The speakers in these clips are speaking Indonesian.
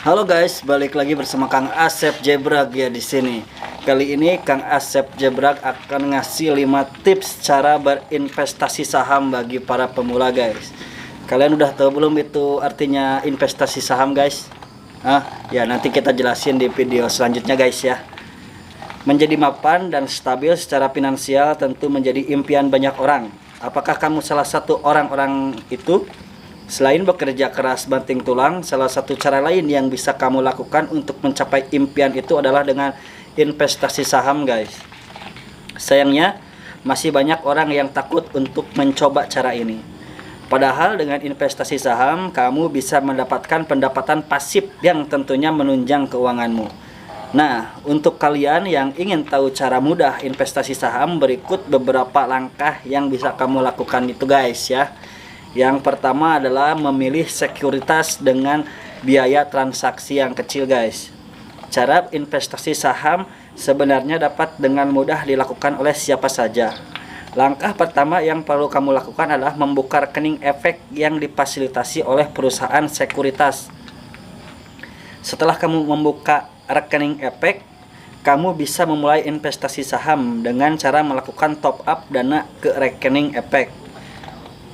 Halo guys, balik lagi bersama Kang Asep Jebrag ya di sini. Kali ini Kang Asep Jebrag akan ngasih 5 tips cara berinvestasi saham bagi para pemula guys. Kalian udah tahu belum itu artinya investasi saham guys? Ya nanti kita jelasin di video selanjutnya guys ya. Menjadi mapan dan stabil secara finansial tentu menjadi impian banyak orang. Apakah kamu salah satu orang-orang itu? Selain bekerja keras banting tulang, salah satu cara lain yang bisa kamu lakukan untuk mencapai impian itu adalah dengan investasi saham guys. Sayangnya, masih banyak orang yang takut untuk mencoba cara ini. Padahal dengan investasi saham, kamu bisa mendapatkan pendapatan pasif yang tentunya menunjang keuanganmu. Nah, untuk kalian yang ingin tahu cara mudah investasi saham, berikut beberapa langkah yang bisa kamu lakukan itu guys ya. Yang pertama adalah memilih sekuritas dengan biaya transaksi yang kecil guys. Cara investasi saham sebenarnya dapat dengan mudah dilakukan oleh siapa saja. Langkah pertama yang perlu kamu lakukan adalah membuka rekening efek yang difasilitasi oleh perusahaan sekuritas. Setelah kamu membuka rekening efek, kamu bisa memulai investasi saham dengan cara melakukan top up dana ke rekening efek.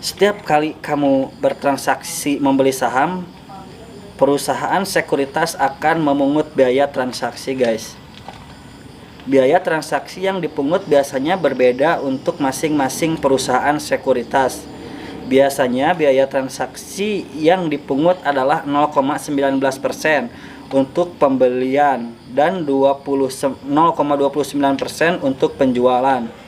Setiap kali kamu bertransaksi membeli saham, perusahaan sekuritas akan memungut biaya transaksi guys. Biaya transaksi yang dipungut biasanya berbeda untuk masing-masing perusahaan sekuritas. Biasanya biaya transaksi yang dipungut adalah 0,19% untuk pembelian dan 0,29% untuk penjualan.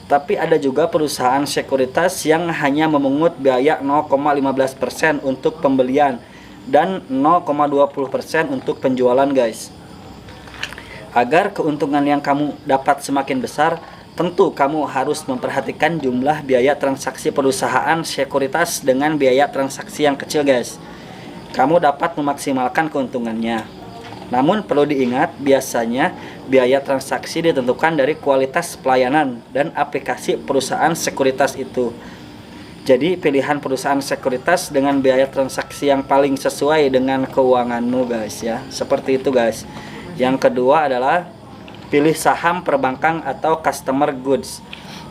Tapi ada juga perusahaan sekuritas yang hanya memungut biaya 0,15% untuk pembelian dan 0,20% untuk penjualan guys. Agar keuntungan yang kamu dapat semakin besar, tentu kamu harus memperhatikan jumlah biaya transaksi perusahaan sekuritas dengan biaya transaksi yang kecil guys. Kamu dapat memaksimalkan keuntungannya. Namun perlu diingat, biasanya biaya transaksi ditentukan dari kualitas pelayanan dan aplikasi perusahaan sekuritas itu. Jadi pilihan perusahaan sekuritas dengan biaya transaksi yang paling sesuai dengan keuanganmu guys ya. Seperti itu guys. Yang kedua adalah pilih saham perbankan atau customer goods.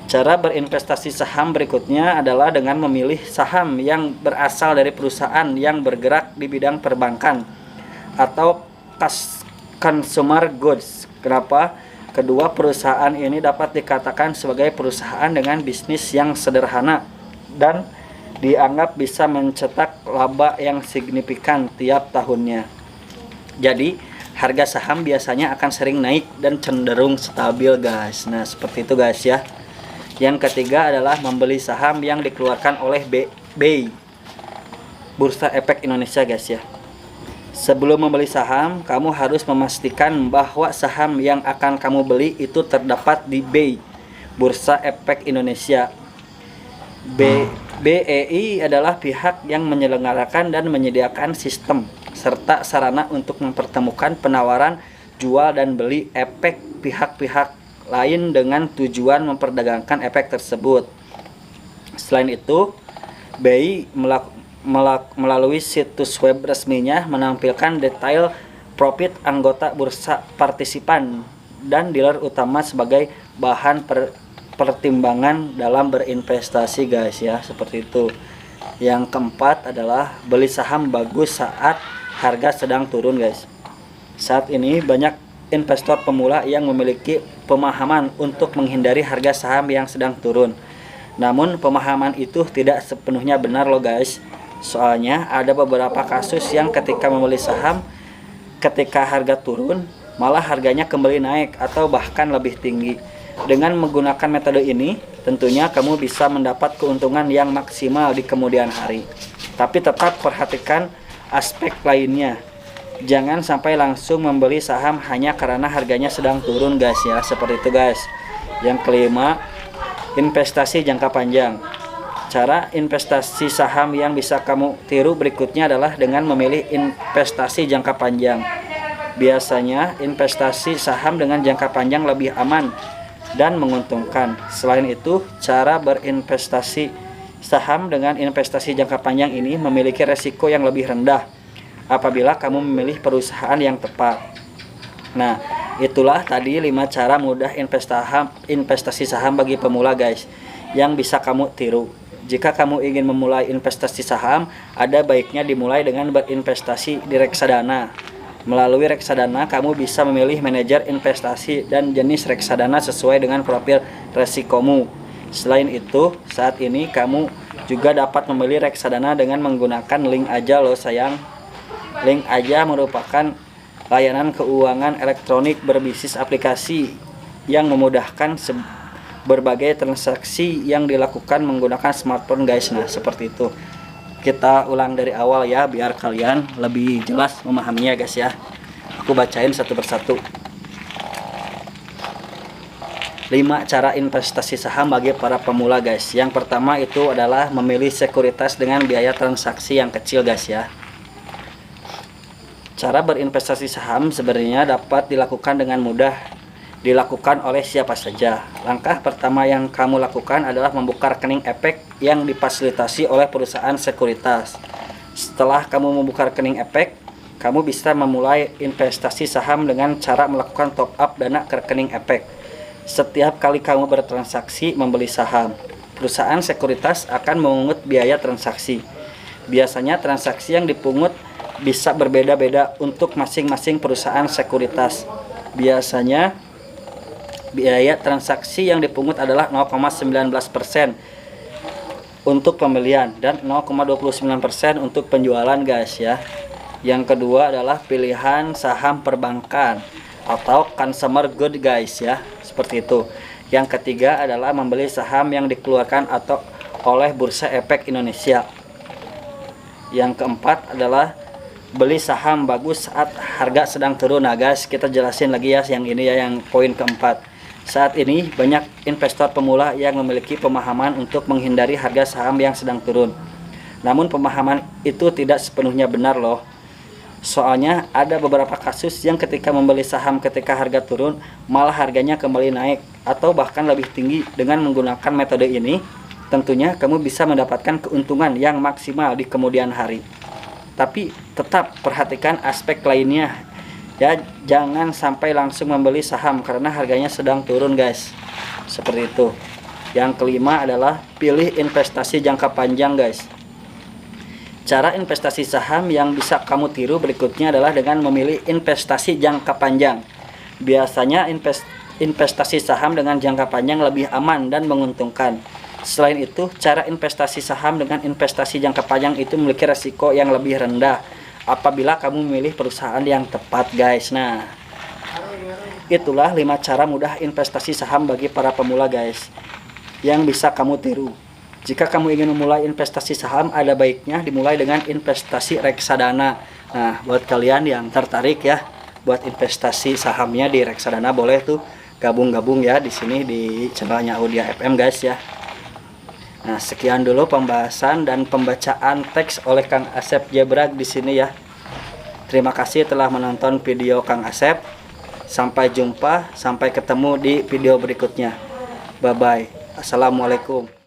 Cara berinvestasi saham berikutnya adalah dengan memilih saham yang berasal dari perusahaan yang bergerak di bidang perbankan atau consumer goods. Kenapa? Kedua perusahaan ini dapat dikatakan sebagai perusahaan dengan bisnis yang sederhana dan dianggap bisa mencetak laba yang signifikan tiap tahunnya. Jadi harga saham biasanya akan sering naik dan cenderung stabil guys. Nah seperti itu guys ya. Yang ketiga adalah membeli saham yang dikeluarkan oleh BEI, Bursa Efek Indonesia guys ya. Sebelum membeli saham, kamu harus memastikan bahwa saham yang akan kamu beli itu terdapat di BEI, Bursa Efek Indonesia. BEI adalah pihak yang menyelenggarakan dan menyediakan sistem serta sarana untuk mempertemukan penawaran jual dan beli efek pihak-pihak lain dengan tujuan memperdagangkan efek tersebut. Selain itu, BEI melalui situs web resminya menampilkan detail profit anggota bursa partisipan dan dealer utama sebagai bahan pertimbangan dalam berinvestasi guys ya, seperti itu. Yang keempat adalah beli saham bagus saat harga sedang turun guys. Saat ini banyak investor pemula yang memiliki pemahaman untuk menghindari harga saham yang sedang turun. Namun pemahaman itu tidak sepenuhnya benar loh guys. Soalnya ada beberapa kasus yang ketika membeli saham, ketika harga turun, malah harganya kembali naik atau bahkan lebih tinggi. Dengan menggunakan metode ini, tentunya kamu bisa mendapat keuntungan yang maksimal di kemudian hari. Tapi tetap perhatikan aspek lainnya. Jangan sampai langsung membeli saham hanya karena harganya sedang turun guys ya, seperti itu guys. Yang kelima, investasi jangka panjang. Cara investasi saham yang bisa kamu tiru berikutnya adalah dengan memilih investasi jangka panjang. Biasanya investasi saham dengan jangka panjang lebih aman dan menguntungkan. Selain itu, cara berinvestasi saham dengan investasi jangka panjang ini memiliki resiko yang lebih rendah. apabila kamu memilih perusahaan yang tepat. Nah, itulah tadi 5 cara mudah investasi saham bagi pemula guys, yang bisa kamu tiru. Jika kamu ingin memulai investasi saham, ada baiknya dimulai dengan berinvestasi di reksadana. Melalui reksadana, kamu bisa memilih manajer investasi dan jenis reksadana sesuai dengan profil resikomu. Selain itu, saat ini kamu juga dapat memilih reksadana dengan menggunakan link aja loh sayang. Link aja merupakan layanan keuangan elektronik berbasis aplikasi yang memudahkan berbagai transaksi yang dilakukan menggunakan smartphone guys. Nah, seperti itu. Kita ulang dari awal ya, biar kalian lebih jelas memahaminya guys ya. Aku bacain satu persatu. 5 cara investasi saham bagi para pemula guys. Yang pertama itu adalah memilih sekuritas dengan biaya transaksi yang kecil guys ya. Cara berinvestasi saham sebenarnya dapat dilakukan dengan mudah, dilakukan oleh siapa saja. Langkah pertama yang kamu lakukan adalah membuka rekening efek yang difasilitasi oleh perusahaan sekuritas. Setelah kamu membuka rekening efek, kamu bisa memulai investasi saham dengan cara melakukan top up dana ke rekening efek. Setiap kali kamu bertransaksi membeli saham, perusahaan sekuritas akan memungut biaya transaksi. Biasanya transaksi yang dipungut bisa berbeda-beda untuk masing-masing perusahaan sekuritas. Biasanya biaya transaksi yang dipungut adalah 0,19% untuk pembelian dan 0,29% untuk penjualan guys ya. Yang kedua adalah pilihan saham perbankan atau consumer good guys ya, seperti itu. Yang ketiga adalah membeli saham yang dikeluarkan atau oleh Bursa Efek Indonesia. Yang keempat adalah beli saham bagus saat harga sedang turun. Nah guys, kita jelasin lagi ya yang ini ya, yang poin keempat. Saat ini banyak investor pemula yang memiliki pemahaman untuk menghindari harga saham yang sedang turun. Namun pemahaman itu tidak sepenuhnya benar loh. Soalnya ada beberapa kasus yang ketika membeli saham ketika harga turun, malah harganya kembali naik atau bahkan lebih tinggi. Dengan menggunakan metode ini, tentunya kamu bisa mendapatkan keuntungan yang maksimal di kemudian hari. Tapi tetap perhatikan aspek lainnya ya, jangan sampai langsung membeli saham karena harganya sedang turun guys, seperti itu. Yang kelima adalah pilih investasi jangka panjang guys. Cara investasi saham yang bisa kamu tiru berikutnya adalah dengan memilih investasi jangka panjang. Biasanya investasi saham dengan jangka panjang lebih aman dan menguntungkan. Selain itu, cara investasi saham dengan investasi jangka panjang itu memiliki resiko yang lebih rendah apabila kamu memilih perusahaan yang tepat guys. Nah, itulah 5 cara mudah investasi saham bagi para pemula guys, yang bisa kamu tiru. Jika kamu ingin memulai investasi saham, ada baiknya dimulai dengan investasi reksadana. Nah, buat kalian yang tertarik ya buat investasi sahamnya di reksadana, boleh tuh gabung-gabung ya di sini di channelnya Audia FM guys ya. Nah, sekian dulu pembahasan dan pembacaan teks oleh Kang Asep Jebrag di sini ya. Terima kasih telah menonton video Kang Asep. Sampai jumpa, sampai ketemu di video berikutnya. Bye bye. Assalamualaikum.